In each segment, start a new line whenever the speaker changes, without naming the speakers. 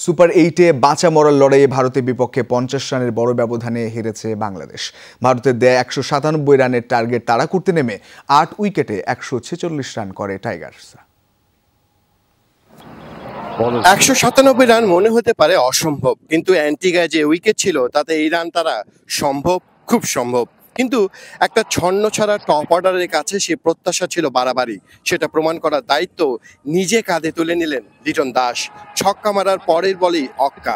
Super 8-এ বাঁচা মরার লড়াইয়ে ভারতের বিপক্ষে 50 রানের বড় ব্যবধানে হেরেছে বাংলাদেশ। ভারতের দেয়া 197 রানের টার্গেট তাড়া করতে নেমে 8 উইকেটে 146 রান করে টাইগার্স।
197 রান মনে হতে পারে অসম্ভব, কিন্তু অ্যান্টিগায় যে উইকেট ছিল তাতে এই রান তারা সম্ভব, খুব সম্ভব। কিন্তু একটা ছন্ন ছাড়া টপ অর্ডারের কাছে সে প্রত্যাশা ছিল বাড়াবাড়ি। সেটা প্রমাণ করার দায়িত্ব নিজে কাঁধে তুলে নিলেন লিটন দাস। ছক্কা মারার পরের বলেই অক্কা।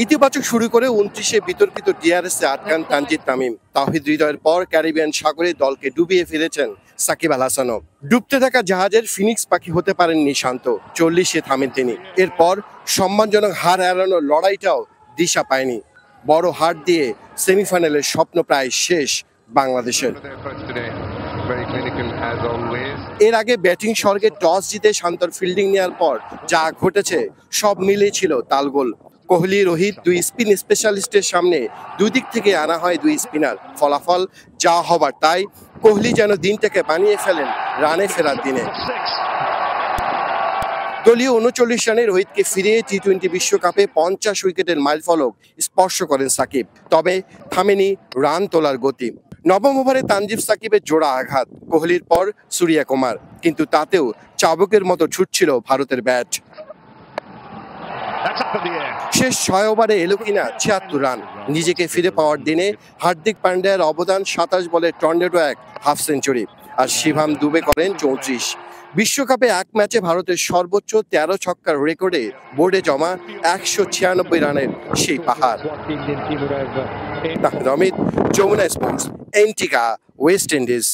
ইতিবাচক শুরু করে 29-এ বিতর্কিত ডিআরএসে আটকান তানজিদ তামিম। তাওহিদ হৃদয়ের পর ক্যারিবিয়ান সাগরে দলকে ডুবিয়ে ফেলেছেন সাকিব আল হাসানও। ডুবতে থাকা জাহাজের ফিনিক্স পাখি হতে পারেননি শান্ত, 40-এ থামেন তিনি। এরপর সম্মানজনক হার এড়ানোর লড়াইটাও দিশা পায়নি। বড় হার দিয়ে সেমিফাইনালের স্বপ্ন প্রায় শেষ বাংলাদেশের। এর আগে ব্যাটিং স্বর্গে টস জিতে শান্তর ফিল্ডিং নেওয়ার পর যা ঘটেছে সব মিলিয়ে ছিল তালগোল। কোহলি, রোহিত দুই স্পিন স্পেশালিস্টের সামনে দুই দিক থেকে আনা হয় দুই স্পিনার। ফলাফল যা হবার তাই। কোহলি যেন দিনটাকে বানিয়ে ফেলেন রানে ফেরার দিনে। দলীয় 39 রানে রোহিতকে ফিরিয়ে টি-20 বিশ্বকাপে 50 উইকেটের মাইলফলক স্পর্শ করেন সাকিব। তবে থামেনি রান তোলার গতি। নবম ওভারে তানজিব সাকিবের জোড়া আঘাত, কোহলির পর সূর্যা কুমার, কিন্তু তাতেও চাবুকের মতো ছুটছিল ভারতের ব্যাট। শেষ 6 ওভারে এলো কিনা 76 রান। নিজেকে ফিরে পাওয়ার দিনে হার্দিক পান্ডিয়ার অবদান 27 বলে টর্নেডো এক হাফ সেঞ্চুরি, আর শিভাম দুবে করেন 34। বিশ্বকাপে এক ম্যাচে ভারতের সর্বোচ্চ 13 ছক্কার রেকর্ডে বোর্ডে জমা 196 রানের সেই পাহাড়। Amit, Jamuna sports, Antigua, West Indies.